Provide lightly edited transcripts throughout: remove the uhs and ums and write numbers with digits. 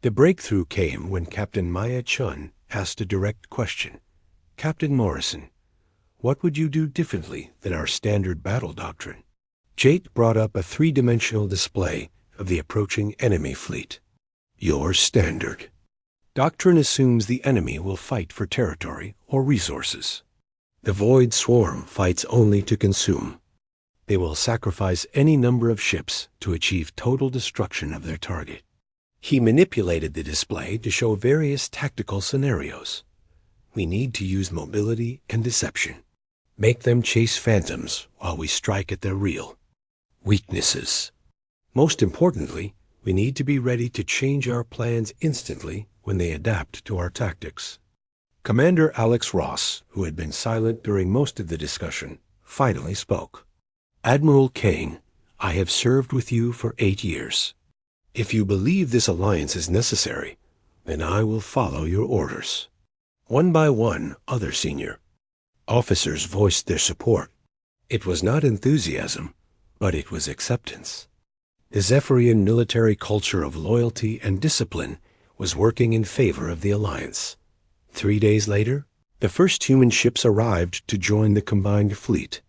The breakthrough came when Captain Maya Chun asked a direct question. "Captain Morrison, what would you do differently than our standard battle doctrine?" Jake brought up a three-dimensional display of the approaching enemy fleet. "Your standard doctrine assumes the enemy will fight for territory or resources. The Void Swarm fights only to consume. They will sacrifice any number of ships to achieve total destruction of their target." He manipulated the display to show various tactical scenarios. "We need to use mobility and deception. Make them chase phantoms while we strike at their real weaknesses. Most importantly, we need to be ready to change our plans instantly when they adapt to our tactics." Commander Alex Ross, who had been silent during most of the discussion, finally spoke. "Admiral Kane, I have served with you for 8 years. If you believe this alliance is necessary, then I will follow your orders." One by one, other senior officers voiced their support. It was not enthusiasm, but it was acceptance. The Zephyrian military culture of loyalty and discipline was working in favor of the alliance. 3 days later, the first human ships arrived to join the combined fleet.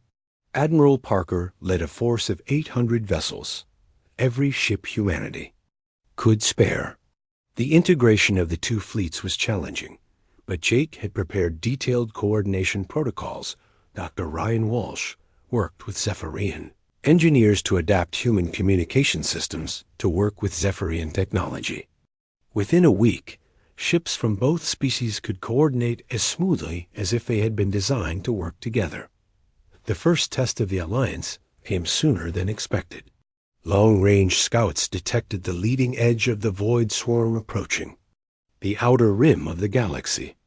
Admiral Parker led a force of 800 vessels, every ship humanity could spare. The integration of the two fleets was challenging, but Jake had prepared detailed coordination protocols. Dr. Ryan Walsh worked with Zephyrian engineers to adapt human communication systems to work with Zephyrian technology. Within a week, ships from both species could coordinate as smoothly as if they had been designed to work together. The first test of the alliance came sooner than expected. Long-range scouts detected the leading edge of the Void Swarm approaching, the outer rim of the galaxy.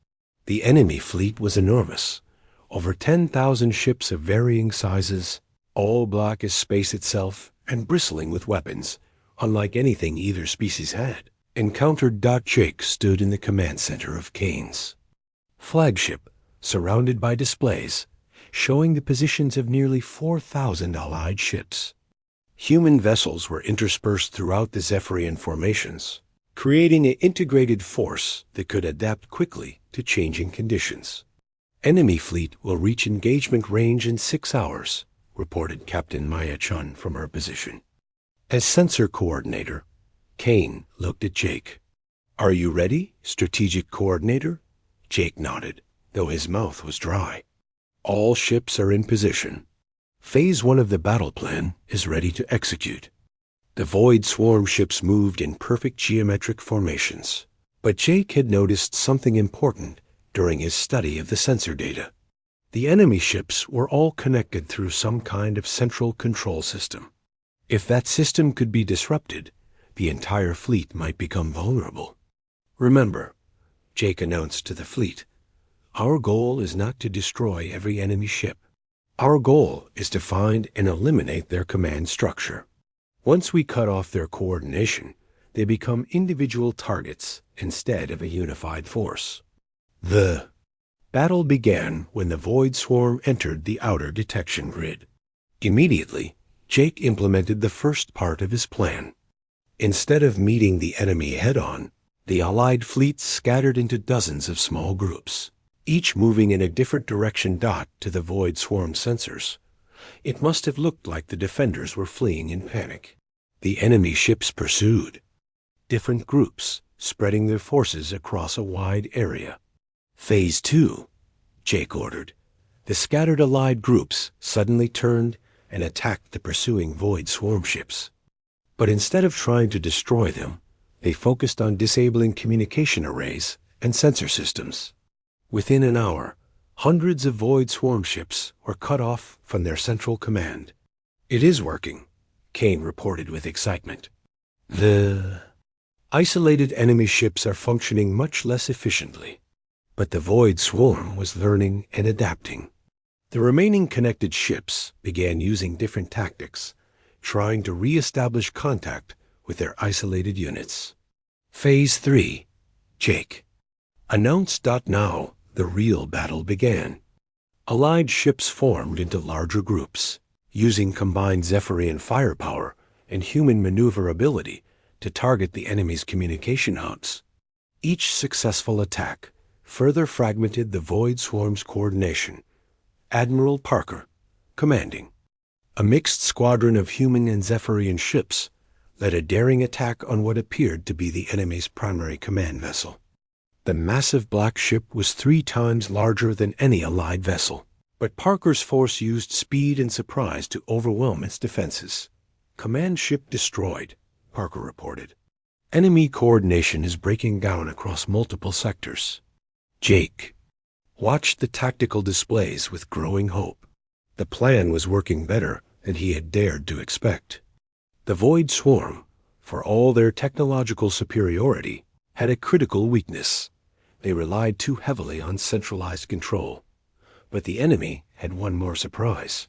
The enemy fleet was enormous, over 10,000 ships of varying sizes, all black as space itself and bristling with weapons, unlike anything either species had. Encountered. Jake stood in the command center of Kane's flagship, surrounded by displays showing the positions of nearly 4,000 Allied ships. Human vessels were interspersed throughout the Zephyrian formations, creating an integrated force that could adapt quickly to changing conditions. "Enemy fleet will reach engagement range in 6 hours, reported Captain Maya Chun from her position. As sensor coordinator, Kane looked at Jake. "Are you ready, strategic coordinator?" Jake nodded, though his mouth was dry. "All ships are in position. Phase 1 of the battle plan is ready to execute." The Void Swarm ships moved in perfect geometric formations. But Jake had noticed something important during his study of the sensor data. The enemy ships were all connected through some kind of central control system. If that system could be disrupted, the entire fleet might become vulnerable. "Remember," Jake announced to the fleet, "our goal is not to destroy every enemy ship. Our goal is to find and eliminate their command structure. Once we cut off their coordination, they become individual targets instead of a unified force." The battle began when the Void Swarm entered the outer detection grid. Immediately, Jake implemented the first part of his plan. Instead of meeting the enemy head-on, the Allied fleet scattered into dozens of small groups, each moving in a different direction. To the Void Swarm sensors, it must have looked like the defenders were fleeing in panic. The enemy ships pursued, different groups spreading their forces across a wide area. "Phase 2, Jake ordered. The scattered Allied groups suddenly turned and attacked the pursuing Void Swarm ships. But instead of trying to destroy them, they focused on disabling communication arrays and sensor systems. Within an hour, hundreds of Void Swarm ships were cut off from their central command. "It is working," Kane reported with excitement. "The isolated enemy ships are functioning much less efficiently, but the Void Swarm was learning and adapting." The remaining connected ships began using different tactics, trying to re-establish contact with their isolated units. "Phase 3, Jake announced. Now the real battle began. Allied ships formed into larger groups, using combined Zephyrian firepower and human maneuverability to target the enemy's communication hubs. Each successful attack further fragmented the Void Swarm's coordination. Admiral Parker, commanding a mixed squadron of human and Zephyrian ships, led a daring attack on what appeared to be the enemy's primary command vessel. The massive black ship was 3 times larger than any Allied vessel, but Parker's force used speed and surprise to overwhelm its defenses. "Command ship destroyed," Parker reported. "Enemy coordination is breaking down across multiple sectors." Jake watched the tactical displays with growing hope. The plan was working better than he had dared to expect. The Void Swarm, for all their technological superiority, had a critical weakness. They relied too heavily on centralized control. But the enemy had one more surprise.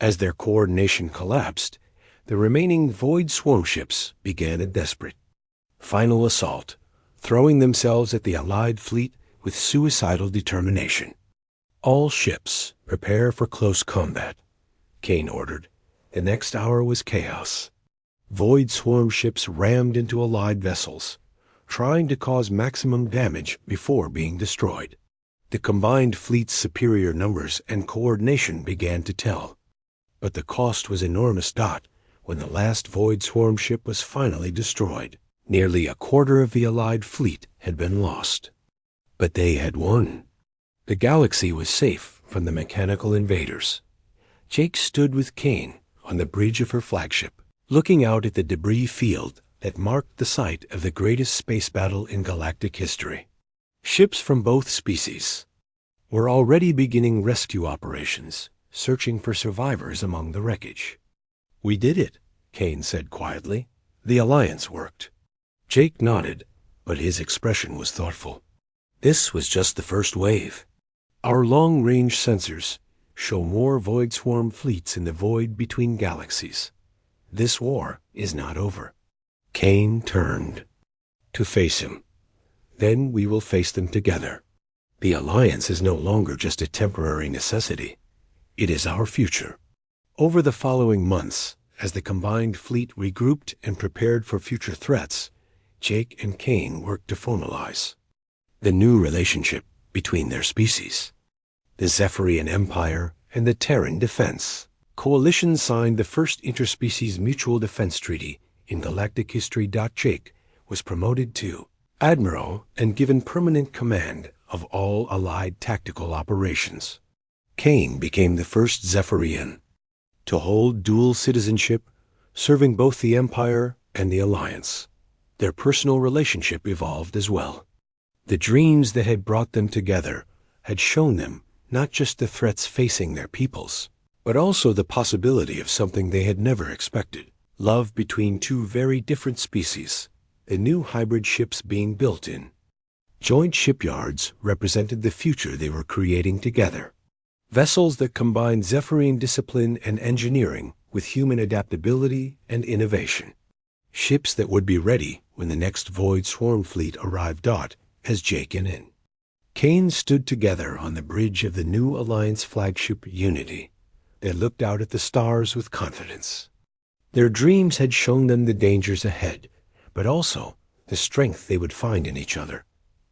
As their coordination collapsed, the remaining Void Swarm ships began a desperate final assault, throwing themselves at the Allied fleet with suicidal determination. "All ships, prepare for close combat," Kane ordered. The next hour was chaos. Void Swarm ships rammed into Allied vessels, trying to cause maximum damage before being destroyed. The combined fleet's superior numbers and coordination began to tell. But the cost was enormous. When the last Void Swarm ship was finally destroyed, nearly a quarter of the Allied fleet had been lost. But they had won. The galaxy was safe from the mechanical invaders. Jake stood with Kane on the bridge of her flagship, looking out at the debris field that marked the site of the greatest space battle in galactic history. Ships from both species were already beginning rescue operations, searching for survivors among the wreckage. "We did it," Kane said quietly. "The alliance worked." Jake nodded, but his expression was thoughtful. "This was just the first wave. Our long-range sensors show more Void Swarm fleets in the void between galaxies. This war is not over." Kane turned to face him. "Then we will face them together. The alliance is no longer just a temporary necessity. It is our future." Over the following months, as the combined fleet regrouped and prepared for future threats, Jake and Kane worked to formalize the new relationship between their species. The Zephyrian Empire and the Terran Defense Coalition signed the first interspecies mutual defense treaty in galactic history. Jake was promoted to Admiral and given permanent command of all Allied tactical operations. Kane became the first Zephyrian to hold dual citizenship, serving both the Empire and the Alliance. Their personal relationship evolved as well. The dreams that had brought them together had shown them not just the threats facing their peoples, but also the possibility of something they had never expected: love between two very different species, the new hybrid ships being built in joint shipyards represented the future they were creating together. Vessels that combined Zephyrian discipline and engineering with human adaptability and innovation. Ships that would be ready when the next Void Swarm fleet arrived. As Jake and Kane stood together on the bridge of the new Alliance flagship Unity, they looked out at the stars with confidence. Their dreams had shown them the dangers ahead, but also the strength they would find in each other.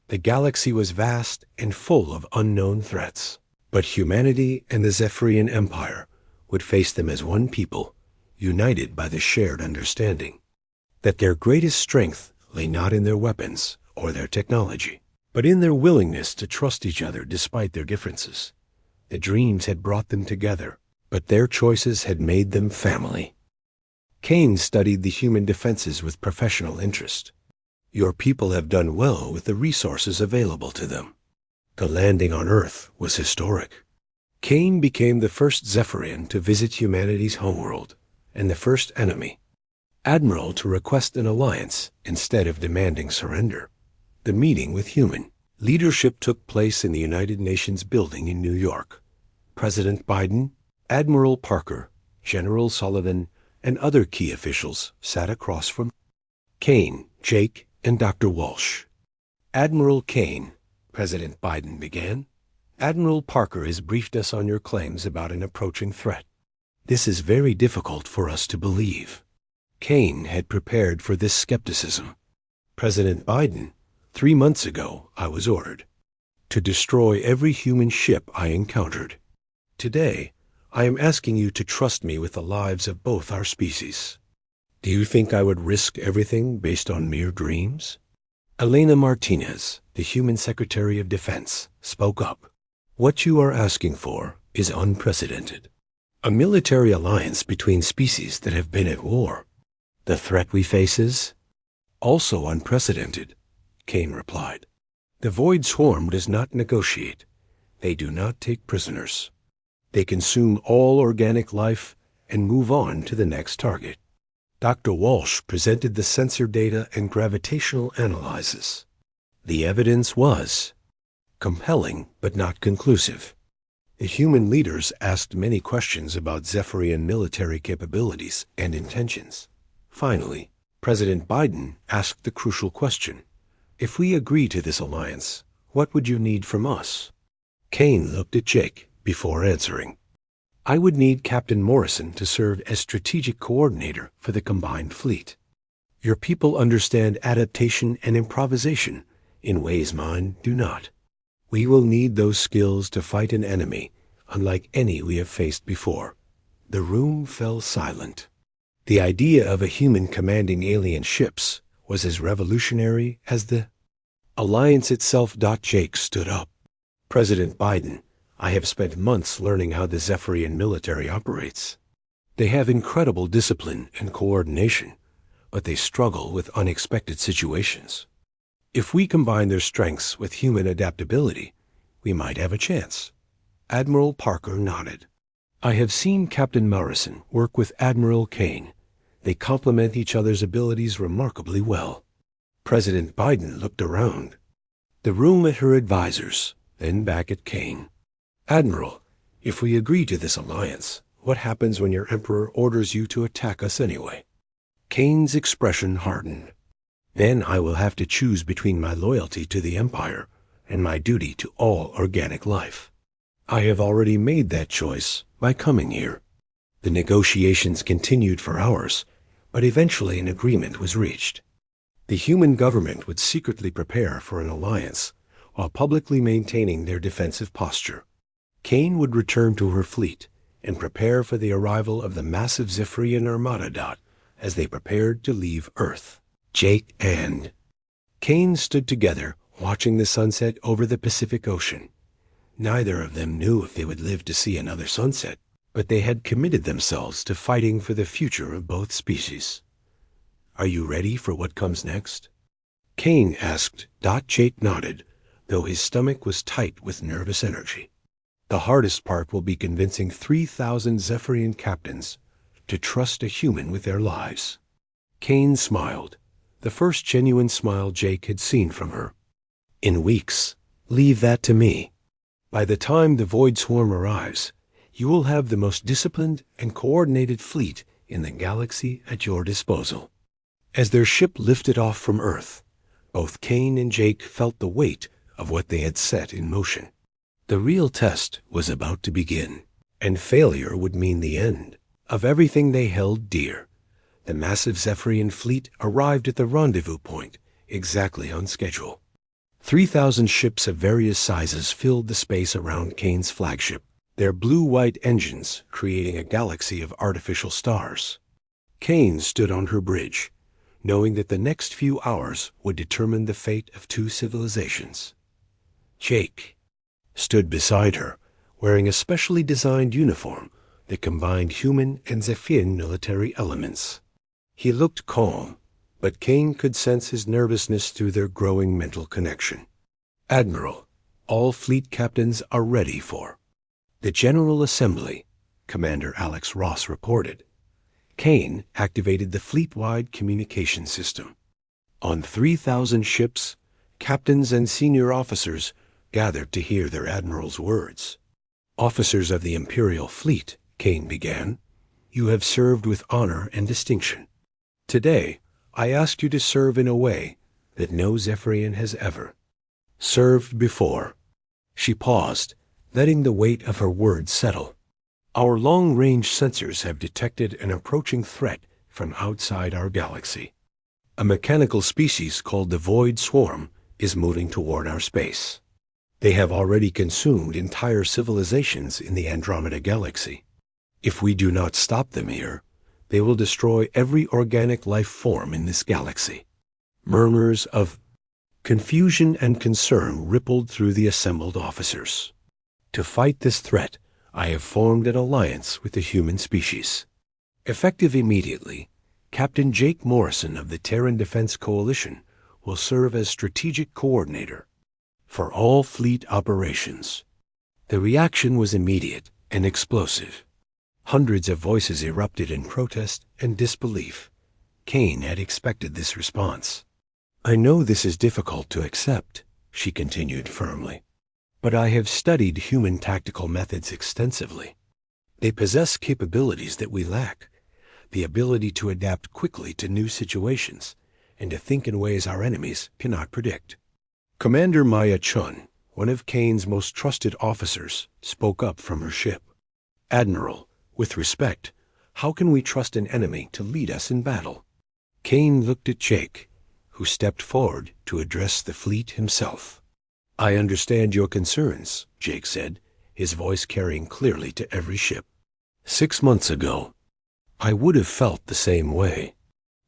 The galaxy was vast and full of unknown threats, but humanity and the Zephyrian Empire would face them as one people, united by the shared understanding that their greatest strength lay not in their weapons or their technology, but in their willingness to trust each other despite their differences. The dreams had brought them together, but their choices had made them family. Kane studied the human defenses with professional interest. "Your people have done well with the resources available to them. The landing on Earth was historic." Kane became the first Zephyrian to visit humanity's homeworld, and the first enemy admiral to request an alliance instead of demanding surrender. The meeting with human leadership took place in the United Nations building in New York. President Biden, Admiral Parker, General Sullivan, and other key officials sat across from Kane, Jake, and Dr. Walsh. "Admiral Kane," President Biden began, "Admiral Parker has briefed us on your claims about an approaching threat. This is very difficult for us to believe. Kane had prepared for this skepticism. President Biden, 3 months ago, I was ordered to destroy every human ship I encountered. Today, I am asking you to trust me with the lives of both our species. Do you think I would risk everything based on mere dreams? Elena Martinez, the Human Secretary of Defense, spoke up. What you are asking for is unprecedented. A military alliance between species that have been at war. The threat we face is also unprecedented, Kane replied. The Void Swarm does not negotiate. They do not take prisoners. They consume all organic life and move on to the next target. Dr. Walsh presented the sensor data and gravitational analysis. The evidence was compelling but not conclusive. The human leaders asked many questions about Zephyrian military capabilities and intentions. Finally, President Biden asked the crucial question: if we agree to this alliance, what would you need from us? Kane looked at Jake before answering. I would need Captain Morrison to serve as strategic coordinator for the combined fleet. Your people understand adaptation and improvisation in ways mine do not. We will need those skills to fight an enemy unlike any we have faced before. The room fell silent. The idea of a human commanding alien ships was as revolutionary as the alliance itself. Jake stood up. President Biden, I have spent months learning how the Zephyrian military operates. They have incredible discipline and coordination, but they struggle with unexpected situations. If we combine their strengths with human adaptability, we might have a chance. Admiral Parker nodded. I have seen Captain Morrison work with Admiral Kane. They complement each other's abilities remarkably well. President Biden looked around the room at her advisors, then back at Kane. Admiral, if we agree to this alliance, what happens when your Emperor orders you to attack us anyway? Kane's expression hardened. Then I will have to choose between my loyalty to the Empire and my duty to all organic life. I have already made that choice by coming here. The negotiations continued for hours, but eventually an agreement was reached. The human government would secretly prepare for an alliance while publicly maintaining their defensive posture. Kane would return to her fleet and prepare for the arrival of the massive Zephyrian Armada. As they prepared to leave Earth, Jake and Kane stood together, watching the sunset over the Pacific Ocean. Neither of them knew if they would live to see another sunset, but they had committed themselves to fighting for the future of both species. Are you ready for what comes next? Kane asked. Jake nodded, though his stomach was tight with nervous energy. The hardest part will be convincing 3,000 Zephyrian captains to trust a human with their lives. Kane smiled, the first genuine smile Jake had seen from her. In weeks, leave that to me. By the time the Void Swarm arrives, you will have the most disciplined and coordinated fleet in the galaxy at your disposal. As their ship lifted off from Earth, both Kane and Jake felt the weight of what they had set in motion. The real test was about to begin, and failure would mean the end of everything they held dear. The massive Zephyrian fleet arrived at the rendezvous point exactly on schedule. 3,000 ships of various sizes filled the space around Kane's flagship, their blue-white engines creating a galaxy of artificial stars. Kane stood on her bridge, knowing that the next few hours would determine the fate of two civilizations. Jake stood beside her, wearing a specially designed uniform that combined human and Zephyrian military elements. He looked calm, but Kane could sense his nervousness through their growing mental connection. Admiral, all fleet captains are ready for the General Assembly, Commander Alex Ross reported. Kane activated the fleet-wide communication system. On 3,000 ships, captains and senior officers gathered to hear their admiral's words. Officers of the Imperial Fleet, Kane began, you have served with honor and distinction. Today, I ask you to serve in a way that no Zephyrian has ever served before. She paused, letting the weight of her words settle. Our long-range sensors have detected an approaching threat from outside our galaxy. A mechanical species called the Void Swarm is moving toward our space. They have already consumed entire civilizations in the Andromeda Galaxy. If we do not stop them here, they will destroy every organic life form in this galaxy. Murmurs of confusion and concern rippled through the assembled officers. To fight this threat, I have formed an alliance with the human species. Effective immediately, Captain Jake Morrison of the Terran Defense Coalition will serve as strategic coordinator for all fleet operations. The reaction was immediate and explosive. Hundreds of voices erupted in protest and disbelief. Kane had expected this response. "I know this is difficult to accept," she continued firmly, "but I have studied human tactical methods extensively. They possess capabilities that we lack, the ability to adapt quickly to new situations and to think in ways our enemies cannot predict." Commander Maya Chun, one of Kane's most trusted officers, spoke up from her ship. "Admiral, with respect, how can we trust an enemy to lead us in battle?" Kane looked at Jake, who stepped forward to address the fleet himself. "I understand your concerns," Jake said, his voice carrying clearly to every ship. 6 months ago, I would have felt the same way.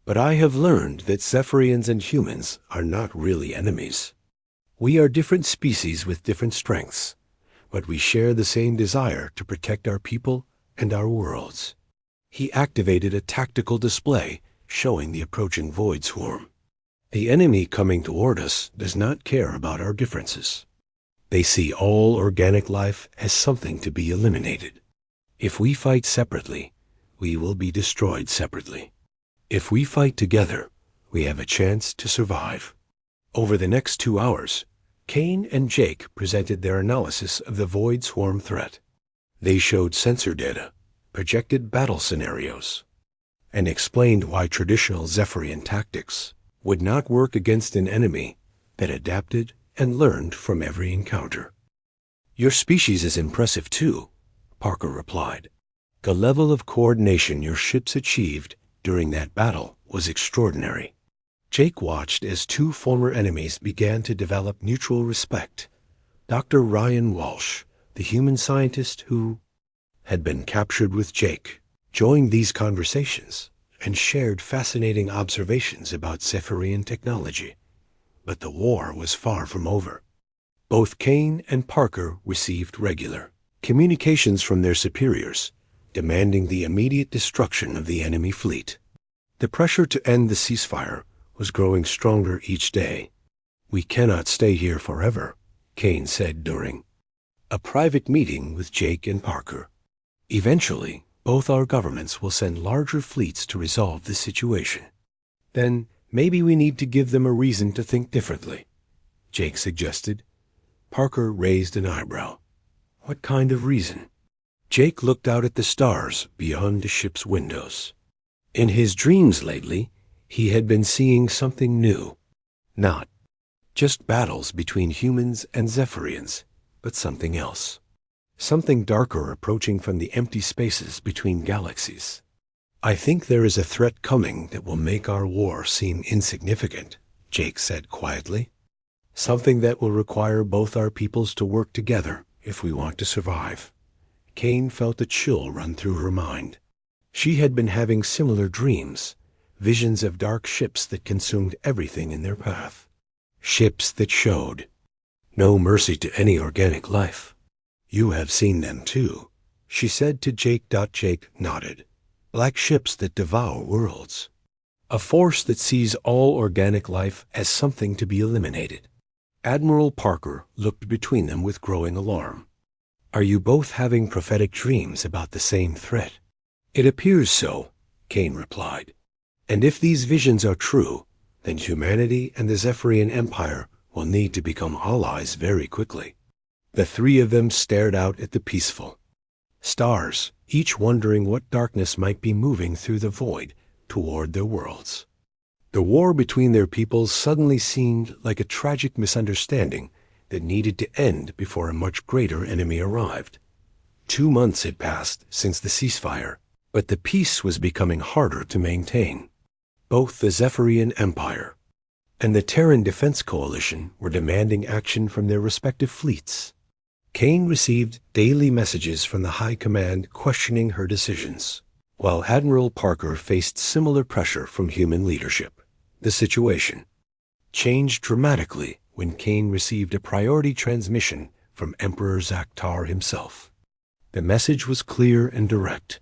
But I have learned that Zephyrians and humans are not really enemies. We are different species with different strengths, but we share the same desire to protect our people and our worlds. He activated a tactical display showing the approaching Void Swarm. The enemy coming toward us does not care about our differences. They see all organic life as something to be eliminated. If we fight separately, we will be destroyed separately. If we fight together, we have a chance to survive. Over the next 2 hours, Kane and Jake presented their analysis of the Void Swarm threat. They showed sensor data, projected battle scenarios, and explained why traditional Zephyrian tactics would not work against an enemy that adapted and learned from every encounter. "Your species is impressive too," Parker replied. "The level of coordination your ships achieved during that battle was extraordinary." Jake watched as 2 former enemies began to develop mutual respect. Dr. Ryan Walsh, the human scientist who had been captured with Jake, joined these conversations and shared fascinating observations about Zephyrian technology. But the war was far from over. Both Kane and Parker received regular communications from their superiors, demanding the immediate destruction of the enemy fleet. The pressure to end the ceasefire was growing stronger each day. "We cannot stay here forever," Kane said during a private meeting with Jake and Parker. "Eventually, both our governments will send larger fleets to resolve this situation. Then maybe we need to give them a reason to think differently," Jake suggested. Parker raised an eyebrow. "What kind of reason?" Jake looked out at the stars beyond the ship's windows. In his dreams lately, he had been seeing something new. Not just battles between humans and Zephyrians, but something else. Something darker approaching from the empty spaces between galaxies. "I think there is a threat coming that will make our war seem insignificant," Jake said quietly. "Something that will require both our peoples to work together if we want to survive." Kane felt a chill run through her mind. She had been having similar dreams, visions of dark ships that consumed everything in their path. Ships that showed no mercy to any organic life. "You have seen them too," she said to Jake. Jake nodded. "Black ships that devour worlds. A force that sees all organic life as something to be eliminated." Admiral Parker looked between them with growing alarm. "Are you both having prophetic dreams about the same threat?" "It appears so," Kane replied. "And if these visions are true, then humanity and the Zephyrian Empire will need to become allies very quickly." The 3 of them stared out at the peaceful stars, each wondering what darkness might be moving through the void toward their worlds. The war between their peoples suddenly seemed like a tragic misunderstanding that needed to end before a much greater enemy arrived. 2 months had passed since the ceasefire, But the peace was becoming harder to maintain. Both the Zephyrian Empire and the Terran Defense Coalition were demanding action from their respective fleets. Kane received daily messages from the High Command questioning her decisions, while Admiral Parker faced similar pressure from human leadership. The situation changed dramatically when Kane received a priority transmission from Emperor Zaktar himself. The message was clear and direct.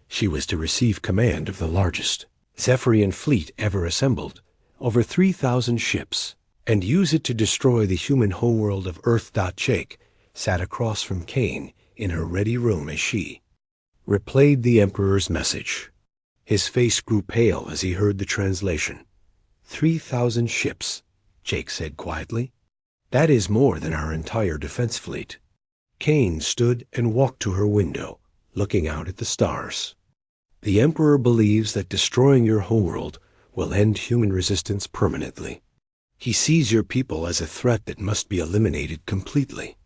She was to receive command of the largest Zephyrian fleet ever assembled, over 3,000 ships, and use it to destroy the human homeworld of Earth. Jake sat across from Kane in her ready room as she replayed the Emperor's message. His face grew pale as he heard the translation. 3,000 ships, Jake said quietly. That is more than our entire defense fleet. Kane stood and walked to her window, looking out at the stars. The Emperor believes that destroying your homeworld will end human resistance permanently. He sees your people as a threat that must be eliminated completely.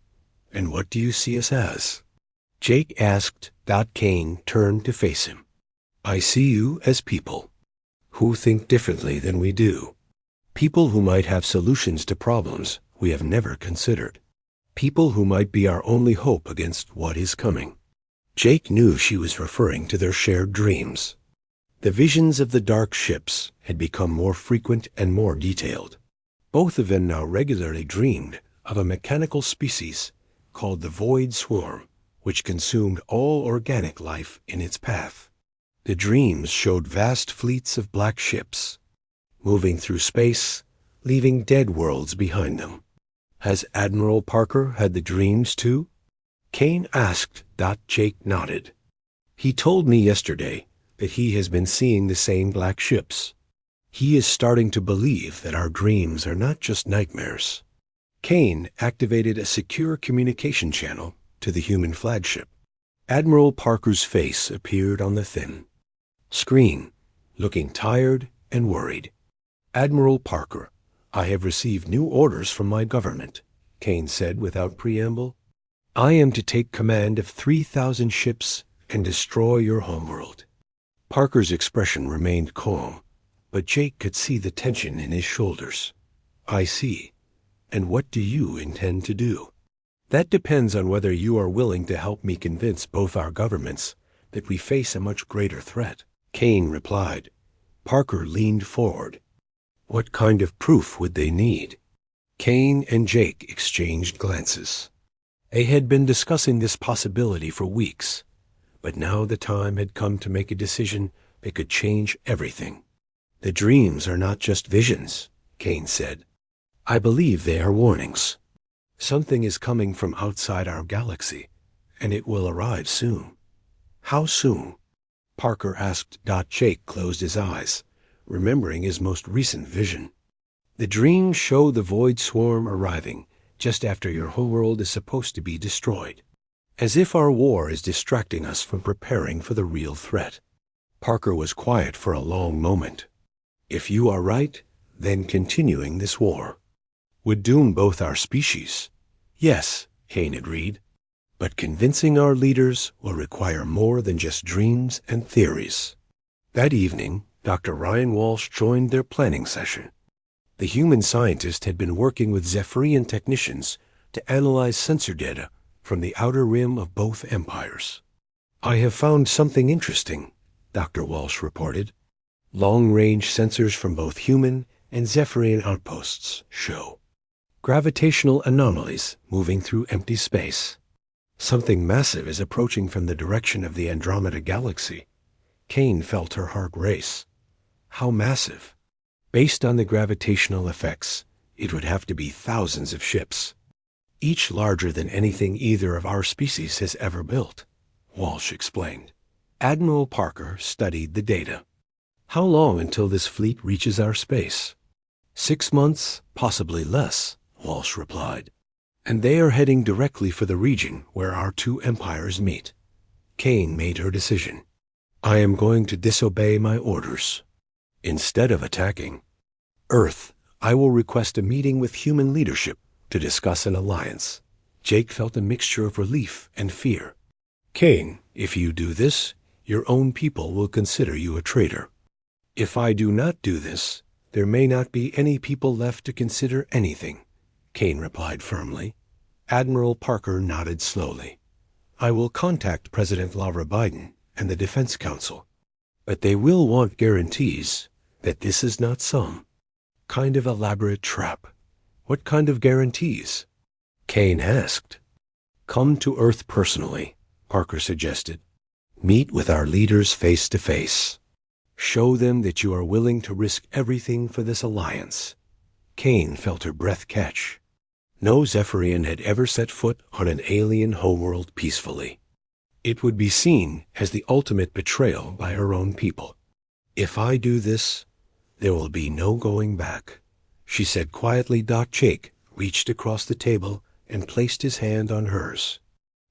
And what do you see us as? Jake asked. Kane turned to face him. I see you as people who think differently than we do. People who might have solutions to problems we have never considered. People who might be our only hope against what is coming. Jake knew she was referring to their shared dreams. The visions of the dark ships had become more frequent and more detailed. Both of them now regularly dreamed of a mechanical species called the Void Swarm, which consumed all organic life in its path. The dreams showed vast fleets of black ships, moving through space, leaving dead worlds behind them. Has Admiral Parker had the dreams too? Kane asked. Jake nodded. He told me yesterday that he has been seeing the same black ships. He is starting to believe that our dreams are not just nightmares. Kane activated a secure communication channel to the human flagship. Admiral Parker's face appeared on the thin screen, looking tired and worried. Admiral Parker, I have received new orders from my government, Kane said without preamble. I am to take command of 3,000 ships and destroy your homeworld. Parker's expression remained calm, but Jake could see the tension in his shoulders. I see. And what do you intend to do? That depends on whether you are willing to help me convince both our governments that we face a much greater threat, Kane replied. Parker leaned forward. What kind of proof would they need? Kane and Jake exchanged glances. They had been discussing this possibility for weeks, but now the time had come to make a decision that could change everything. The dreams are not just visions, Kane said. I believe they are warnings. Something is coming from outside our galaxy, and it will arrive soon. How soon? Parker asked. Jake closed his eyes, remembering his most recent vision. The dreams show the Void Swarm arriving just after your whole world is supposed to be destroyed, as if our war is distracting us from preparing for the real threat. Parker was quiet for a long moment. If you are right, then continuing this war would doom both our species. Yes, Kane agreed, but convincing our leaders will require more than just dreams and theories. That evening, Dr. Ryan Walsh joined their planning session. The human scientist had been working with Zephyrian technicians to analyze sensor data from the outer rim of both empires. I have found something interesting, Dr. Walsh reported. Long-range sensors from both human and Zephyrian outposts show gravitational anomalies moving through empty space. Something massive is approaching from the direction of the Andromeda Galaxy. Kane felt her heart race. How massive? Based on the gravitational effects, it would have to be thousands of ships, each larger than anything either of our species has ever built, Walsh explained. Admiral Parker studied the data. How long until this fleet reaches our space? 6 months, possibly less, Walsh replied. And they are heading directly for the region where our two empires meet. Kane made her decision. I am going to disobey my orders. Instead of attacking Earth, I will request a meeting with human leadership to discuss an alliance. Jake felt a mixture of relief and fear. Kane, if you do this, your own people will consider you a traitor. If I do not do this, there may not be any people left to consider anything, Kane replied firmly. Admiral Parker nodded slowly. I will contact President Laura Biden and the Defense Council, but they will want guarantees that this is not some kind of elaborate trap. What kind of guarantees? Kane asked. Come to Earth personally, Parker suggested. Meet with our leaders face to face. Show them that you are willing to risk everything for this alliance. Kane felt her breath catch. No Zephyrian had ever set foot on an alien homeworld peacefully. It would be seen as the ultimate betrayal by her own people. If I do this, there will be no going back, she said quietly. Jake reached across the table and placed his hand on hers.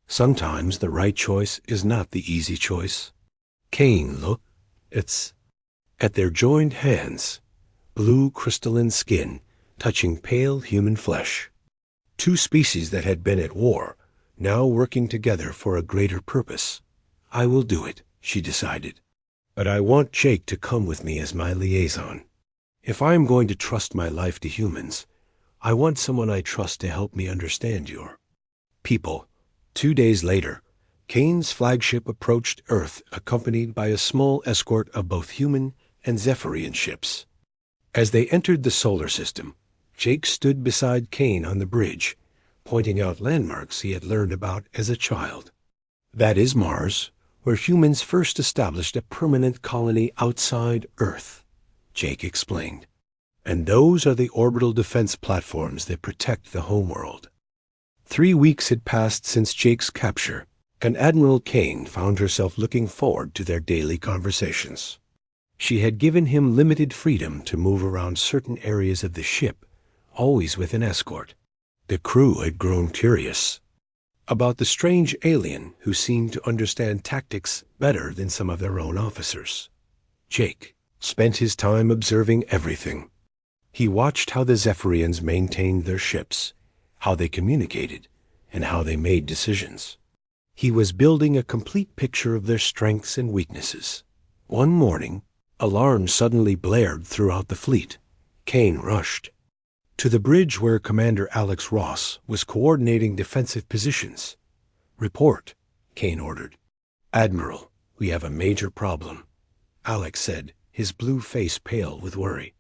Sometimes the right choice is not the easy choice. Kane looked at their joined hands, blue crystalline skin touching pale human flesh. Two species that had been at war, now working together for a greater purpose. I will do it, she decided. But I want Jake to come with me as my liaison. If I am going to trust my life to humans, I want someone I trust to help me understand your people. 2 days later, Kane's flagship approached Earth accompanied by a small escort of both human and Zephyrian ships. As they entered the solar system, Jake stood beside Kane on the bridge, pointing out landmarks he had learned about as a child. That is Mars, where humans first established a permanent colony outside Earth, Jake explained. And those are the orbital defense platforms that protect the homeworld. 3 weeks had passed since Jake's capture, and Admiral Kane found herself looking forward to their daily conversations. She had given him limited freedom to move around certain areas of the ship, always with an escort. The crew had grown curious about the strange alien who seemed to understand tactics better than some of their own officers. Jake spent his time observing everything. He watched how the Zephyrians maintained their ships, how they communicated, and how they made decisions. He was building a complete picture of their strengths and weaknesses. One morning, alarms suddenly blared throughout the fleet. Kane rushed to the bridge where Commander Alex Ross was coordinating defensive positions. Report, Kane ordered. Admiral, we have a major problem, Alex said, his blue face pale with worry.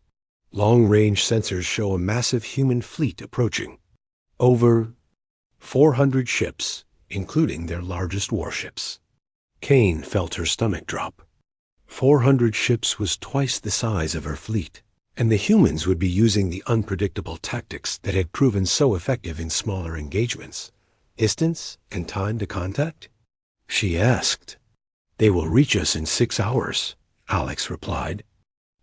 Long-range sensors show a massive human fleet approaching. Over 400 ships, including their largest warships. Kane felt her stomach drop. 400 ships was twice the size of her fleet, and the humans would be using the unpredictable tactics that had proven so effective in smaller engagements. Distance and time to contact? She asked. They will reach us in 6 hours, Alex replied.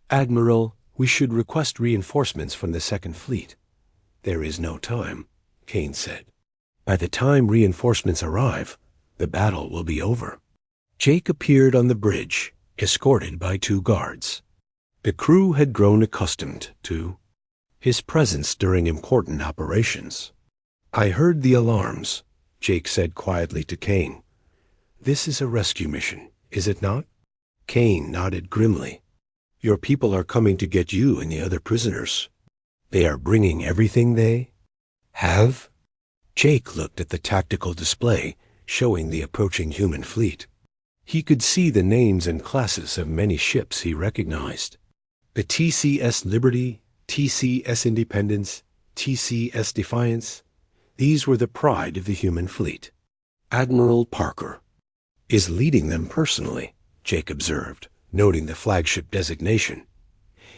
Admiral, we should request reinforcements from the Second Fleet. There is no time, Kane said. By the time reinforcements arrive, the battle will be over. Jake appeared on the bridge, escorted by 2 guards. The crew had grown accustomed to his presence during important operations. I heard the alarms, Jake said quietly to Kane. This is a rescue mission, is it not? Kane nodded grimly. Your people are coming to get you and the other prisoners. They are bringing everything they have? Jake looked at the tactical display showing the approaching human fleet. He could see the names and classes of many ships he recognized. The TCS Liberty, TCS Independence, TCS Defiance. These were the pride of the human fleet. Admiral Parker is leading them personally, Jake observed, noting the flagship designation.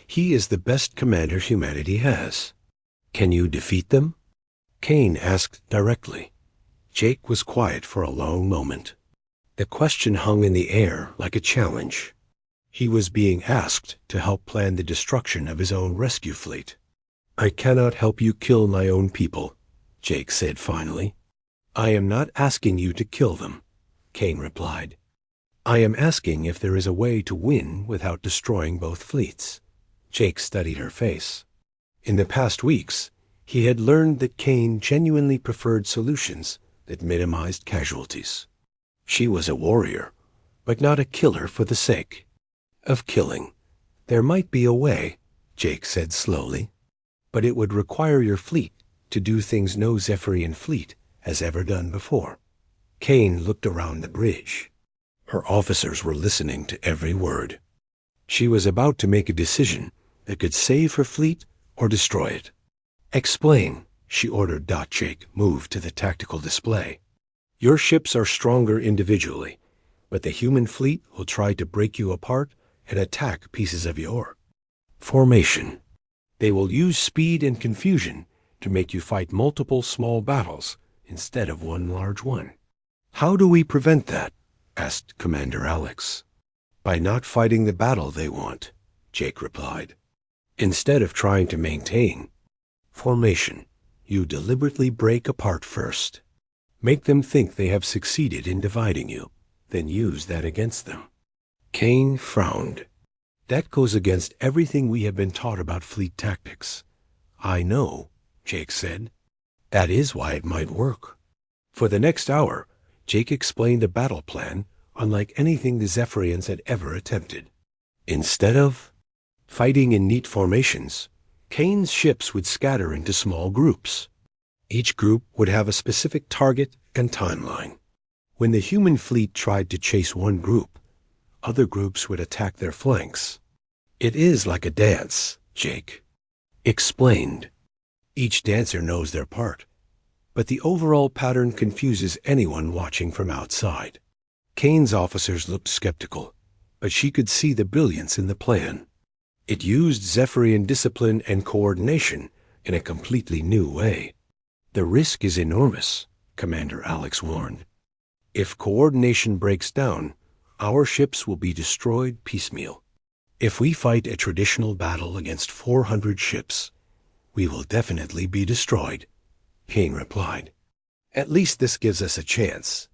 He is the best commander humanity has. Can you defeat them? Kane asked directly. Jake was quiet for a long moment. The question hung in the air like a challenge. He was being asked to help plan the destruction of his own rescue fleet. I cannot help you kill my own people, Jake said finally. I am not asking you to kill them, Kane replied. I am asking if there is a way to win without destroying both fleets. Jake studied her face. In the past weeks, he had learned that Kane genuinely preferred solutions that minimized casualties. She was a warrior, but not a killer for the sake of killing. There might be a way, Jake said slowly, but it would require your fleet to do things no Zephyrian fleet has ever done before. Kane looked around the bridge. Her officers were listening to every word. She was about to make a decision that could save her fleet or destroy it. Explain, she ordered. Jake moved to the tactical display. Your ships are stronger individually, but the human fleet will try to break you apart and attack pieces of your formation. They will use speed and confusion to make you fight multiple small battles instead of one large one. How do we prevent that? Asked Commander Alex. By not fighting the battle they want, Jake replied. Instead of trying to maintain formation, you deliberately break apart first. Make them think they have succeeded in dividing you, then use that against them. Kane frowned. That goes against everything we have been taught about fleet tactics. I know, Jake said. That is why it might work. For the next hour, Jake explained a battle plan unlike anything the Zephyrians had ever attempted. Instead of fighting in neat formations, Kane's ships would scatter into small groups. Each group would have a specific target and timeline. When the human fleet tried to chase one group, other groups would attack their flanks. It is like a dance, Jake explained. Each dancer knows their part, but the overall pattern confuses anyone watching from outside. Kane's officers looked skeptical, but she could see the brilliance in the plan. It used Zephyrian discipline and coordination in a completely new way. The risk is enormous, Commander Alex warned. If coordination breaks down, our ships will be destroyed piecemeal. If we fight a traditional battle against 400 ships, we will definitely be destroyed, Kane replied. At least this gives us a chance.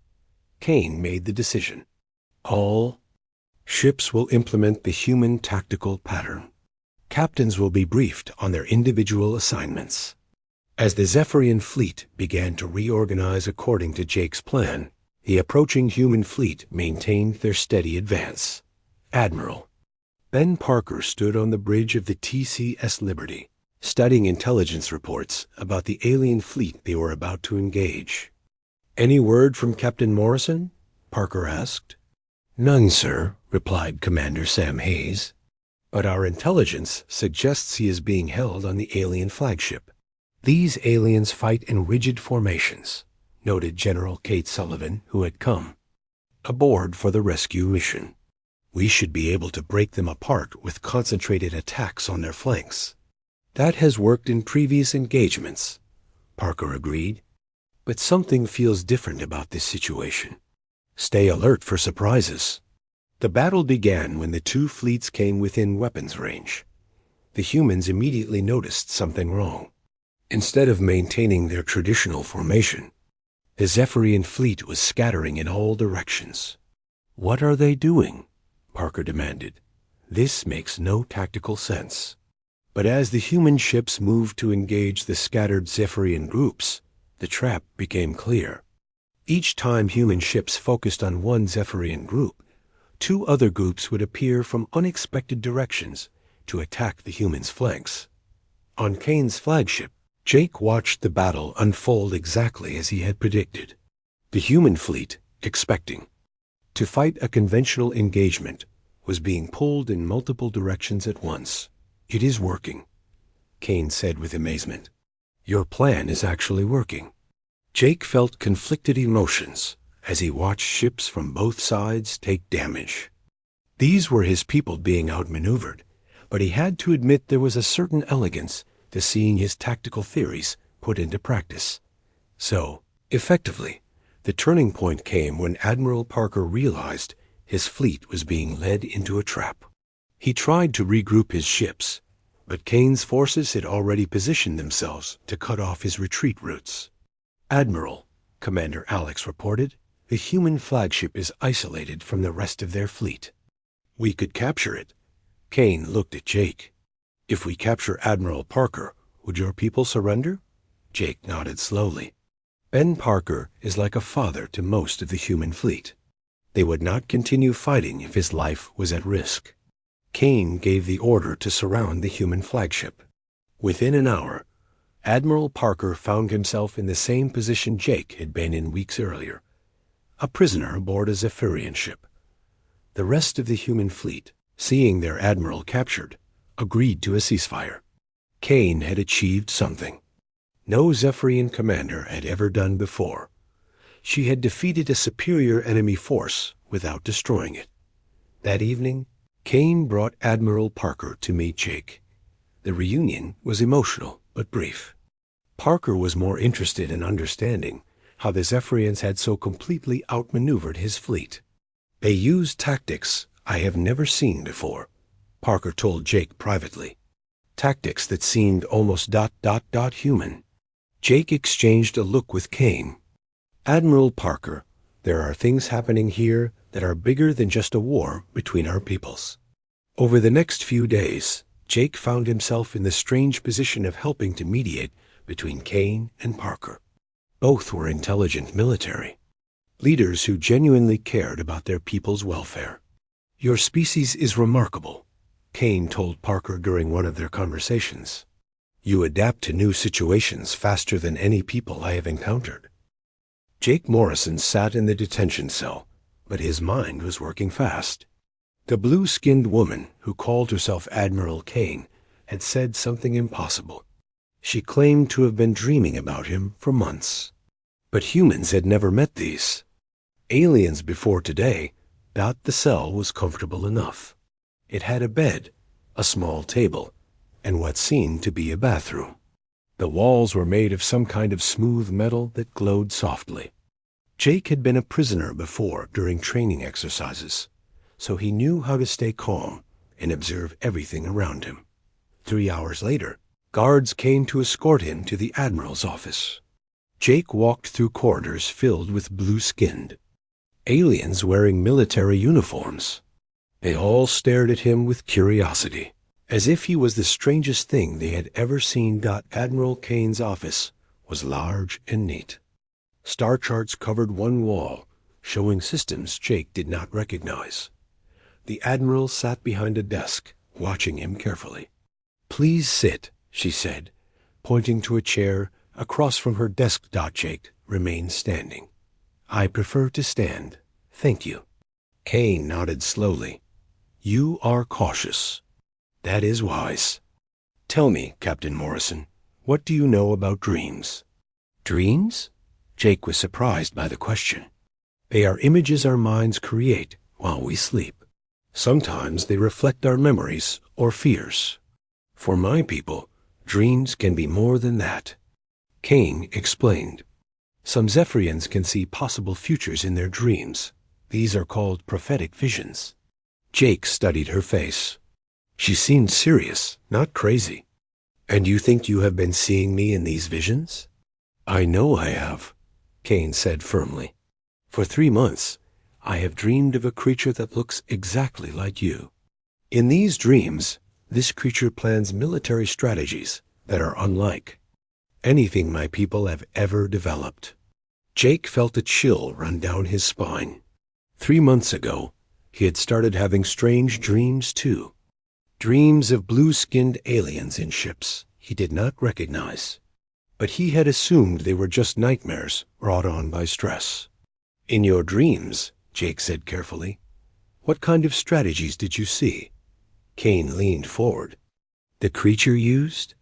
Kane made the decision. All ships will implement the human tactical pattern. Captains will be briefed on their individual assignments. As the Zephyrian fleet began to reorganize according to Jake's plan, the approaching human fleet maintained their steady advance. Admiral Ben Parker stood on the bridge of the TCS Liberty, studying intelligence reports about the alien fleet they were about to engage. Any word from Captain Morrison? Parker asked. None, sir, replied Commander Sam Hayes. But our intelligence suggests he is being held on the alien flagship. These aliens fight in rigid formations, noted General Kate Sullivan, who had come aboard for the rescue mission. We should be able to break them apart with concentrated attacks on their flanks. That has worked in previous engagements, Parker agreed. But something feels different about this situation. Stay alert for surprises. The battle began when the two fleets came within weapons range. The humans immediately noticed something wrong. Instead of maintaining their traditional formation, the Zephyrian fleet was scattering in all directions. What are they doing? Parker demanded. This makes no tactical sense. But as the human ships moved to engage the scattered Zephyrian groups, the trap became clear. Each time human ships focused on one Zephyrian group, two other groups would appear from unexpected directions to attack the humans' flanks. On Kane's flagship, Jake watched the battle unfold exactly as he had predicted. The human fleet, expecting to fight a conventional engagement, was being pulled in multiple directions at once. It is working, Kane said with amazement. Your plan is actually working. Jake felt conflicted emotions as he watched ships from both sides take damage. These were his people being outmaneuvered, but he had to admit there was a certain elegance to seeing his tactical theories put into practice. So, effectively, the turning point came when Admiral Parker realized his fleet was being led into a trap. He tried to regroup his ships, but Kane's forces had already positioned themselves to cut off his retreat routes. Admiral, Commander Alex reported, the human flagship is isolated from the rest of their fleet. We could capture it. Kane looked at Jake. If we capture Admiral Parker, would your people surrender? Jake nodded slowly. Ben Parker is like a father to most of the human fleet. They would not continue fighting if his life was at risk. Kane gave the order to surround the human flagship. Within an hour, Admiral Parker found himself in the same position Jake had been in weeks earlier, a prisoner aboard a Zephyrian ship. The rest of the human fleet, seeing their admiral captured, agreed to a ceasefire. Kane had achieved something no Zephyrian commander had ever done before. She had defeated a superior enemy force without destroying it. That evening, Kane brought Admiral Parker to meet Jake. The reunion was emotional but brief. Parker was more interested in understanding how the Zephyrians had so completely outmaneuvered his fleet. They used tactics I have never seen before, Parker told Jake privately. Tactics that seemed almost human. Jake exchanged a look with Kane. Admiral Parker, there are things happening here that are bigger than just a war between our peoples. Over the next few days, Jake found himself in the strange position of helping to mediate between Kane and Parker. Both were intelligent military, leaders who genuinely cared about their people's welfare. Your species is remarkable, Kane told Parker during one of their conversations. You adapt to new situations faster than any people I have encountered. Jake Morrison sat in the detention cell, but his mind was working fast. The blue-skinned woman who called herself Admiral Kane had said something impossible. She claimed to have been dreaming about him for months. But humans had never met these. Aliens before today, the cell was comfortable enough. It had a bed, a small table, and what seemed to be a bathroom. The walls were made of some kind of smooth metal that glowed softly. Jake had been a prisoner before during training exercises, so he knew how to stay calm and observe everything around him. 3 hours later, guards came to escort him to the Admiral's office. Jake walked through corridors filled with blue-skinned aliens wearing military uniforms. They all stared at him with curiosity, as if he was the strangest thing they had ever seen. Admiral Kane's office was large and neat. Star charts covered one wall, showing systems Jake did not recognize. The Admiral sat behind a desk, watching him carefully. Please sit, she said, pointing to a chair across from her desk. Jake remained standing. I prefer to stand, thank you. Kane nodded slowly. You are cautious. That is wise. Tell me, Captain Morrison, what do you know about dreams? Dreams? Jake was surprised by the question. They are images our minds create while we sleep. Sometimes they reflect our memories or fears. For my people, dreams can be more than that. Kane explained. Some Zephyrians can see possible futures in their dreams. These are called prophetic visions. Jake studied her face. She seemed serious, not crazy. And you think you have been seeing me in these visions? I know I have, Kane said firmly. For 3 months, I have dreamed of a creature that looks exactly like you. In these dreams, this creature plans military strategies that are unlike anything my people have ever developed. Jake felt a chill run down his spine. 3 months ago, he had started having strange dreams too. Dreams of blue-skinned aliens in ships he did not recognize. But he had assumed they were just nightmares brought on by stress. In your dreams, Jake said carefully, what kind of strategies did you see? Kane leaned forward. The creature used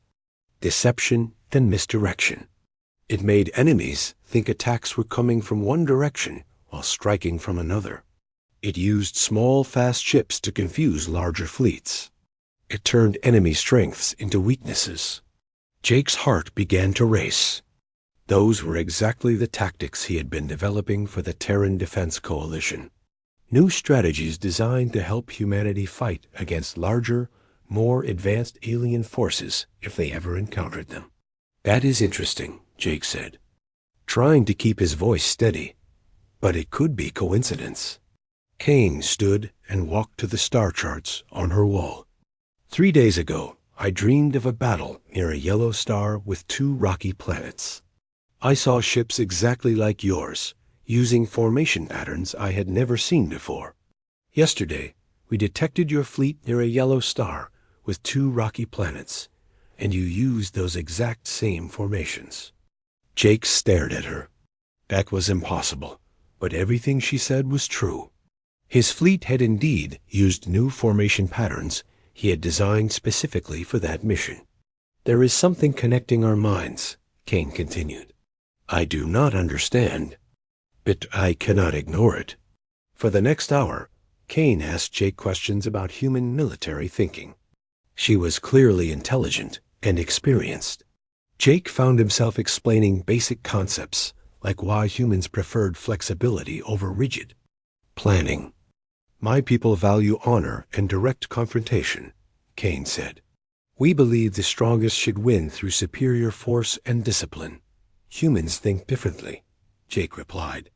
deception and misdirection. It made enemies think attacks were coming from one direction while striking from another. It used small, fast ships to confuse larger fleets. It turned enemy strengths into weaknesses. Jake's heart began to race. Those were exactly the tactics he had been developing for the Terran Defense Coalition. New strategies designed to help humanity fight against larger, more advanced alien forces if they ever encountered them. That is interesting, Jake said, trying to keep his voice steady. But it could be coincidence. Kane stood and walked to the star charts on her wall. 3 days ago, I dreamed of a battle near a yellow star with 2 rocky planets. I saw ships exactly like yours, using formation patterns I had never seen before. Yesterday, we detected your fleet near a yellow star with 2 rocky planets, and you used those exact same formations. Jake stared at her. That was impossible, but everything she said was true. His fleet had indeed used new formation patterns he had designed specifically for that mission. There is something connecting our minds, Kane continued. I do not understand, but I cannot ignore it. For the next hour, Kane asked Jake questions about human military thinking. She was clearly intelligent and experienced. Jake found himself explaining basic concepts, like why humans preferred flexibility over rigid planning. My people value honor and direct confrontation, Kane said. We believe the strongest should win through superior force and discipline. Humans think differently, Jake replied.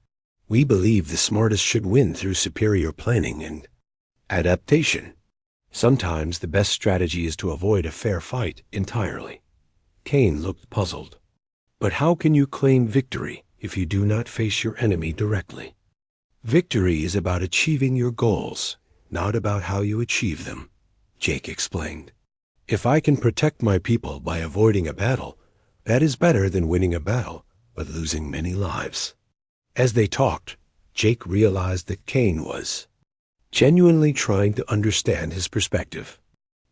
We believe the smartest should win through superior planning and adaptation. Sometimes the best strategy is to avoid a fair fight entirely. Kane looked puzzled. But how can you claim victory if you do not face your enemy directly? Victory is about achieving your goals, not about how you achieve them, Jake explained. If I can protect my people by avoiding a battle, that is better than winning a battle but losing many lives. As they talked, Jake realized that Kane was genuinely trying to understand his perspective.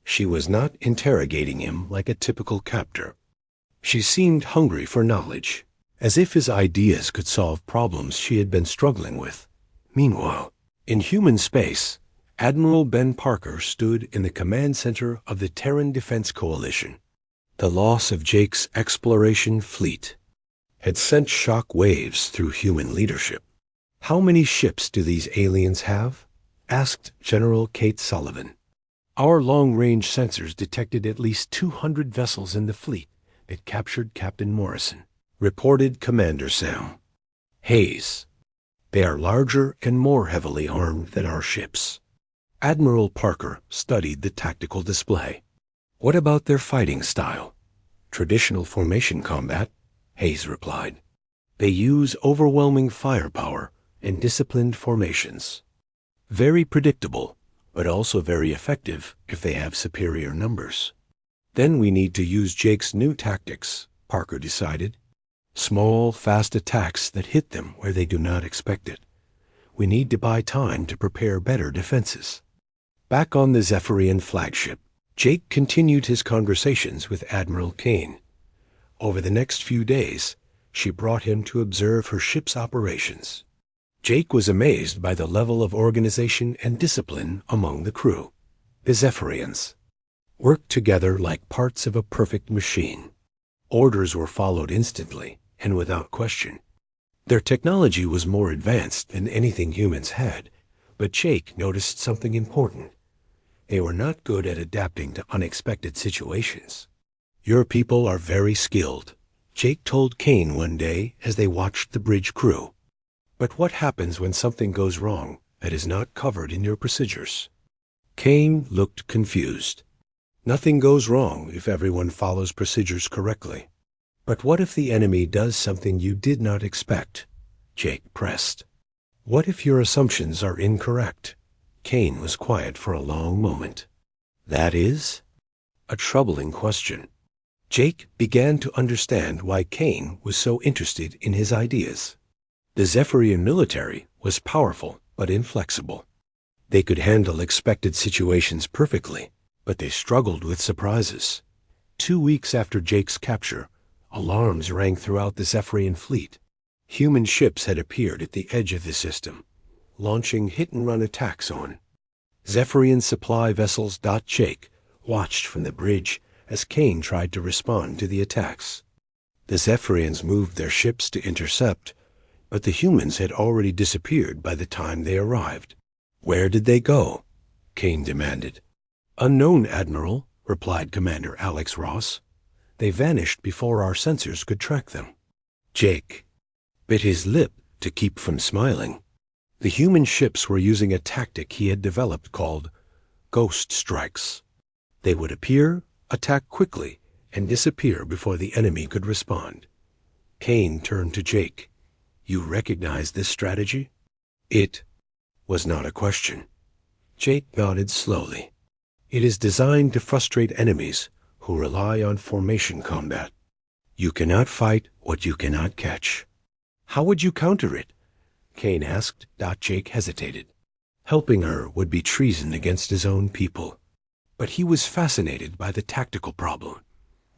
She was not interrogating him like a typical captor. She seemed hungry for knowledge, as if his ideas could solve problems she had been struggling with. Meanwhile, in human space, Admiral Ben Parker stood in the command center of the Terran Defense Coalition. The loss of Jake's exploration fleet had sent shock waves through human leadership. How many ships do these aliens have? Asked General Kate Sullivan. Our long-range sensors detected at least 200 vessels in the fleet that captured Captain Morrison, reported Commander Sam Hayes. They are larger and more heavily armed than our ships. Admiral Parker studied the tactical display. What about their fighting style? Traditional formation combat, Hayes replied. They use overwhelming firepower and disciplined formations. Very predictable, but also very effective if they have superior numbers. Then we need to use Jake's new tactics, Parker decided. Small, fast attacks that hit them where they do not expect it. We need to buy time to prepare better defenses. Back on the Zephyrian flagship, Jake continued his conversations with Admiral Kane. Over the next few days, she brought him to observe her ship's operations. Jake was amazed by the level of organization and discipline among the crew. The Zephyrians worked together like parts of a perfect machine. Orders were followed instantly and without question. Their technology was more advanced than anything humans had, but Jake noticed something important. They were not good at adapting to unexpected situations. Your people are very skilled, Jake told Kane one day as they watched the bridge crew. But what happens when something goes wrong that is not covered in your procedures? Kane looked confused. Nothing goes wrong if everyone follows procedures correctly. But what if the enemy does something you did not expect? Jake pressed. What if your assumptions are incorrect? Kane was quiet for a long moment. That is a troubling question. Jake began to understand why Kane was so interested in his ideas. The Zephyrian military was powerful but inflexible. They could handle expected situations perfectly, but they struggled with surprises. 2 weeks after Jake's capture, alarms rang throughout the Zephyrian fleet. Human ships had appeared at the edge of the system, launching hit-and-run attacks on Zephyrian supply vessels. Jake watched from the bridge as Kane tried to respond to the attacks. The Zephyrians moved their ships to intercept, but the humans had already disappeared by the time they arrived. Where did they go? Kane demanded. Unknown, Admiral, replied Commander Alex Ross. They vanished before our sensors could track them. Jake bit his lip to keep from smiling. The human ships were using a tactic he had developed called ghost strikes. They would appear, attack quickly, and disappear before the enemy could respond. Kane turned to Jake. You recognize this strategy? It was not a question. Jake nodded slowly. It is designed to frustrate enemies who rely on formation combat. You cannot fight what you cannot catch. How would you counter it? Kane asked. Jake hesitated. Helping her would be treason against his own people. But he was fascinated by the tactical problem,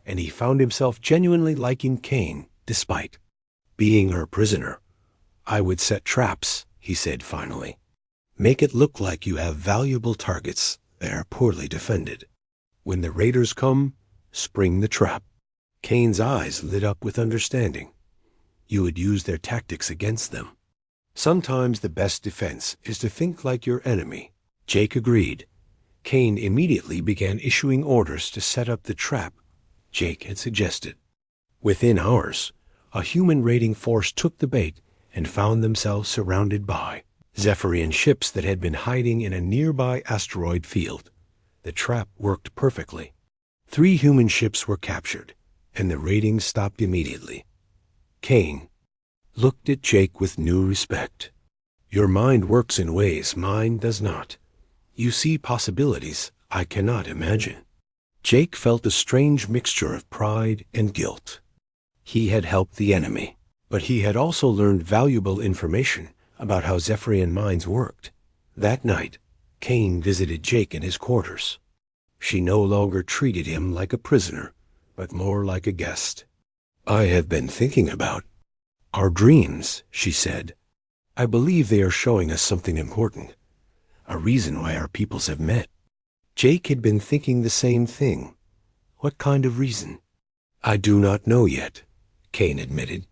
and he found himself genuinely liking Kane despite being her prisoner. I would set traps, he said finally. Make it look like you have valuable targets that are poorly defended. When the raiders come, spring the trap. Kane's eyes lit up with understanding. You would use their tactics against them. Sometimes the best defense is to think like your enemy. Jake agreed. Kane immediately began issuing orders to set up the trap Jake had suggested. Within hours, a human raiding force took the bait and found themselves surrounded by Zephyrian ships that had been hiding in a nearby asteroid field. The trap worked perfectly. 3 human ships were captured, and the raiding stopped immediately. Kane looked at Jake with new respect. Your mind works in ways mine does not. You see possibilities I cannot imagine. Jake felt a strange mixture of pride and guilt. He had helped the enemy, but he had also learned valuable information about how Zephyrian minds worked. That night, Kane visited Jake in his quarters. She no longer treated him like a prisoner, but more like a guest. I have been thinking about our dreams, she said. I believe they are showing us something important, a reason why our peoples have met. Jake had been thinking the same thing. What kind of reason? I do not know yet, Kane admitted.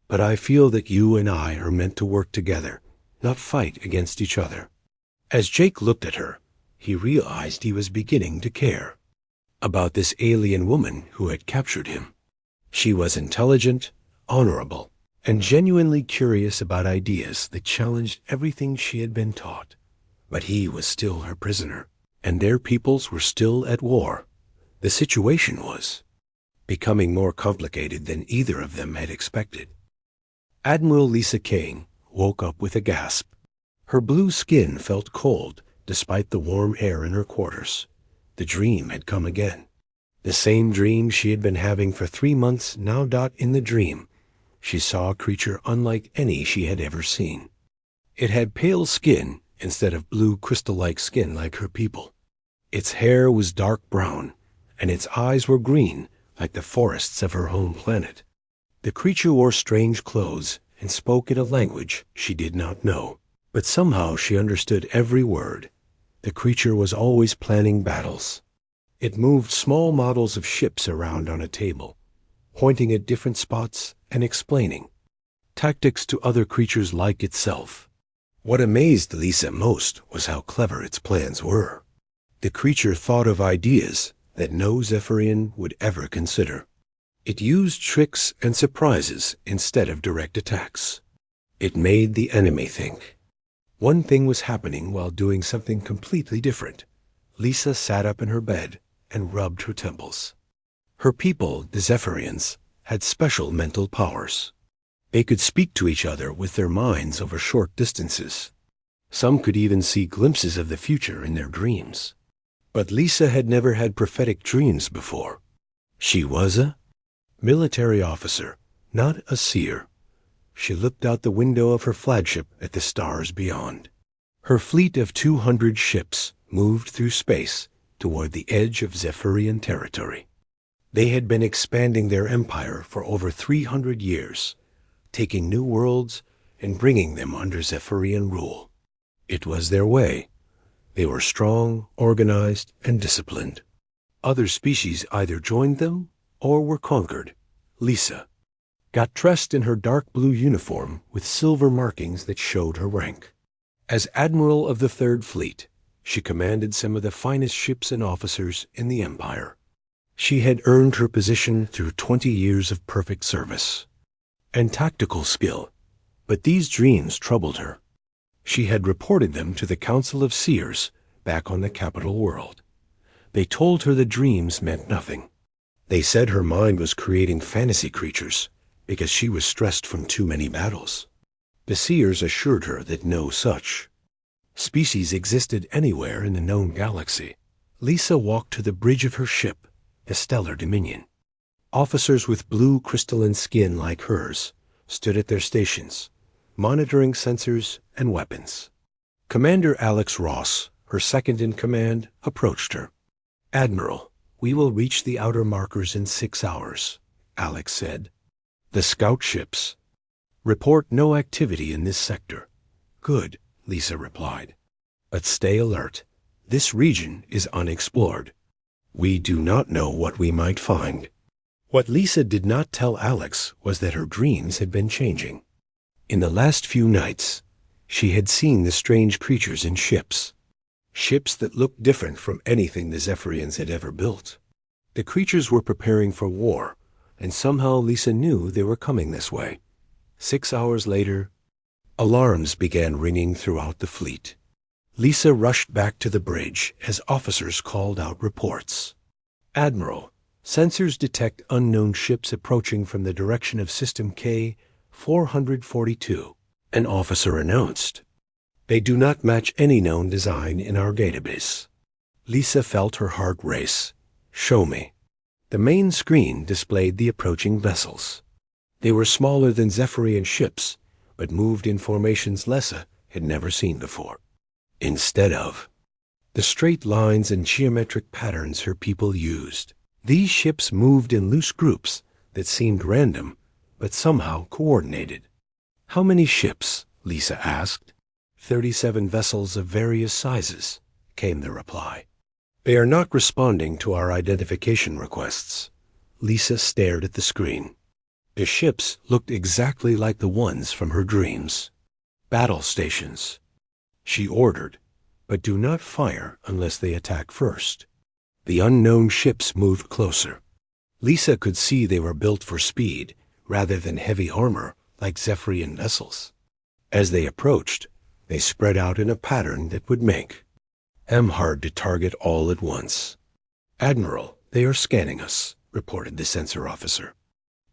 But I feel that you and I are meant to work together, not fight against each other. As Jake looked at her, he realized he was beginning to care about this alien woman who had captured him. She was intelligent, honorable, and genuinely curious about ideas that challenged everything she had been taught. But he was still her prisoner, and their peoples were still at war. The situation was becoming more complicated than either of them had expected. Admiral Lisa Kane woke up with a gasp. Her blue skin felt cold despite the warm air in her quarters. The dream had come again. The same dream she had been having for 3 months now. In the dream, she saw a creature unlike any she had ever seen. It had pale skin instead of blue crystal-like skin like her people. Its hair was dark brown, and its eyes were green like the forests of her home planet. The creature wore strange clothes and spoke in a language she did not know, but somehow she understood every word. The creature was always planning battles. It moved small models of ships around on a table, pointing at different spots and explaining tactics to other creatures like itself. What amazed Lisa most was how clever its plans were. The creature thought of ideas that no Zephyrian would ever consider. It used tricks and surprises instead of direct attacks. It made the enemy think. One thing was happening while doing something completely different. Lisa sat up in her bed and rubbed her temples. Her people, the Zephyrians, had special mental powers. They could speak to each other with their minds over short distances. Some could even see glimpses of the future in their dreams. But Lisa had never had prophetic dreams before. She was a military officer, not a seer. She looked out the window of her flagship at the stars beyond. Her fleet of 200 ships moved through space toward the edge of Zephyrian territory. They had been expanding their empire for over 300 years, taking new worlds and bringing them under Zephyrian rule. It was their way. They were strong, organized, and disciplined. Other species either joined them or were conquered. Lisa got dressed in her dark blue uniform with silver markings that showed her rank. As Admiral of the Third Fleet, she commanded some of the finest ships and officers in the Empire. She had earned her position through 20 years of perfect service and tactical skill, but these dreams troubled her. She had reported them to the Council of Seers back on the capital world. They told her the dreams meant nothing. They said her mind was creating fantasy creatures because she was stressed from too many battles. The seers assured her that no such species existed anywhere in the known galaxy. Lisa walked to the bridge of her ship, the Stellar Dominion. Officers with blue crystalline skin like hers stood at their stations, monitoring sensors and weapons. Commander Alex Ross, her second in command, approached her. "Admiral, we will reach the outer markers in 6 hours," Alex said. "The scout ships report no activity in this sector." "Good," Lisa replied. "But stay alert. This region is unexplored. We do not know what we might find." What Lisa did not tell Alex was that her dreams had been changing. In the last few nights, she had seen the strange creatures in ships that looked different from anything the Zephyrians had ever built. The creatures were preparing for war, and somehow Lisa knew they were coming this way. 6 hours later, alarms began ringing throughout the fleet. Lisa rushed back to the bridge as officers called out reports. "Admiral, sensors detect unknown ships approaching from the direction of System K-442, an officer announced. "They do not match any known design in our database." Lisa felt her heart race. "Show me." The main screen displayed the approaching vessels. They were smaller than Zephyrian ships, but moved in formations Lisa had never seen before. Instead of the straight lines and geometric patterns her people used, these ships moved in loose groups that seemed random, but somehow coordinated. "How many ships?" Lisa asked. 37 vessels of various sizes," came the reply. "They are not responding to our identification requests." Lisa stared at the screen. The ships looked exactly like the ones from her dreams. "Battle stations," she ordered, "but do not fire unless they attack first." The unknown ships moved closer. Lisa could see they were built for speed rather than heavy armor like Zephyrian vessels. As they approached, they spread out in a pattern that would make them hard to target all at once. "Admiral, they are scanning us," reported the sensor officer.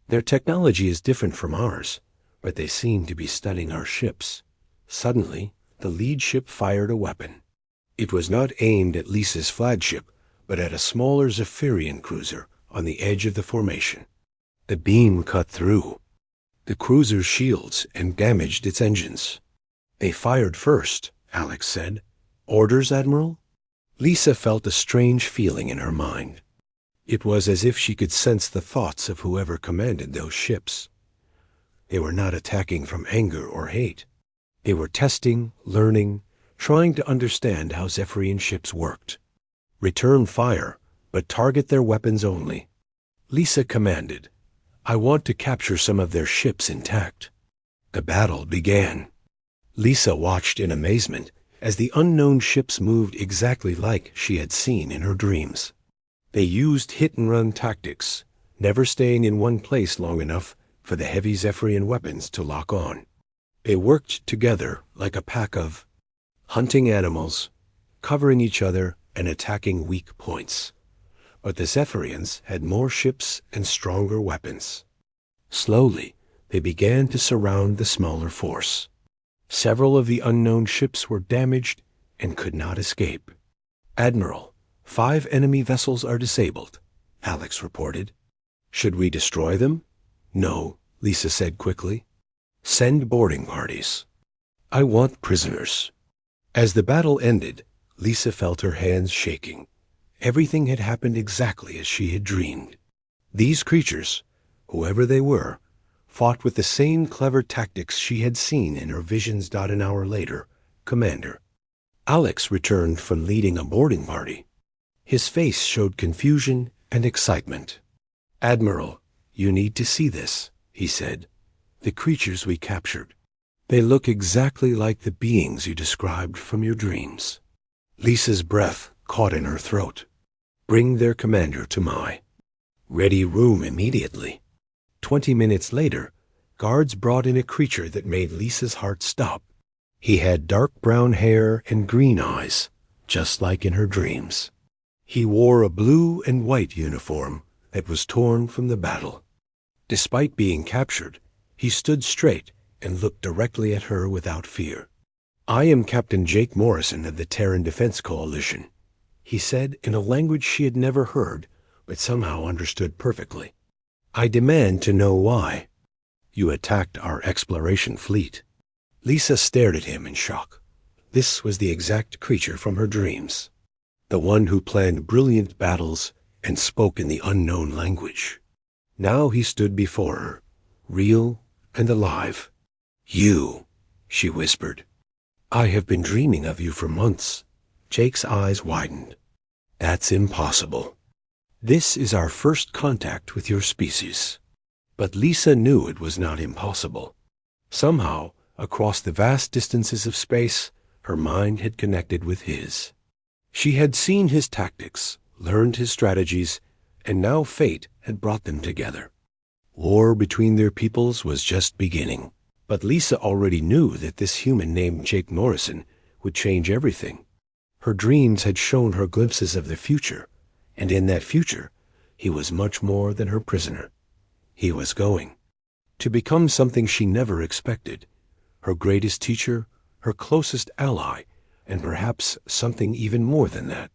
"Their technology is different from ours, but they seem to be studying our ships." Suddenly, the lead ship fired a weapon. It was not aimed at Lisa's flagship, but at a smaller Zephyrian cruiser on the edge of the formation. The beam cut through the cruiser's shields and damaged its engines. "They fired first," Alex said. "Orders, Admiral?" Lisa felt a strange feeling in her mind. It was as if she could sense the thoughts of whoever commanded those ships. They were not attacking from anger or hate. They were testing, learning, trying to understand how Zephyrian ships worked. "Return fire, but target their weapons only," Lisa commanded. "I want to capture some of their ships intact." The battle began. Lisa watched in amazement as the unknown ships moved exactly like she had seen in her dreams. They used hit-and-run tactics, never staying in one place long enough for the heavy Zephyrian weapons to lock on. They worked together like a pack of hunting animals, covering each other and attacking weak points. But the Zephyrians had more ships and stronger weapons. Slowly, they began to surround the smaller force. Several of the unknown ships were damaged and could not escape. "Admiral, 5 enemy vessels are disabled," Alex reported. "Should we destroy them?" "No," Lisa said quickly. "Send boarding parties. I want prisoners." As the battle ended, Lisa felt her hands shaking. Everything had happened exactly as she had dreamed. These creatures, whoever they were, fought with the same clever tactics she had seen in her visions. An hour later, Commander Alex returned from leading a boarding party. His face showed confusion and excitement. "Admiral, you need to see this," he said. "The creatures we captured. They look exactly like the beings you described from your dreams." Lisa's breath caught in her throat. "Bring their commander to my ready room immediately." 20 minutes later, guards brought in a creature that made Lisa's heart stop. He had dark brown hair and green eyes, just like in her dreams. He wore a blue and white uniform that was torn from the battle. Despite being captured, he stood straight and looked directly at her without fear. "I am Captain Jake Morrison of the Terran Defense Coalition," he said in a language she had never heard, but somehow understood perfectly. "I demand to know why you attacked our exploration fleet." Lisa stared at him in shock. This was the exact creature from her dreams, the one who planned brilliant battles and spoke in the unknown language. Now he stood before her, real and alive. "You," she whispered. "I have been dreaming of you for months." Jake's eyes widened. "That's impossible. This is our first contact with your species." But Lisa knew it was not impossible. Somehow, across the vast distances of space, her mind had connected with his. She had seen his tactics, learned his strategies, and now fate had brought them together. War between their peoples was just beginning. But Lisa already knew that this human named Jake Morrison would change everything. Her dreams had shown her glimpses of the future, and in that future, he was much more than her prisoner. He was going to become something she never expected, her greatest teacher, her closest ally, and perhaps something even more than that.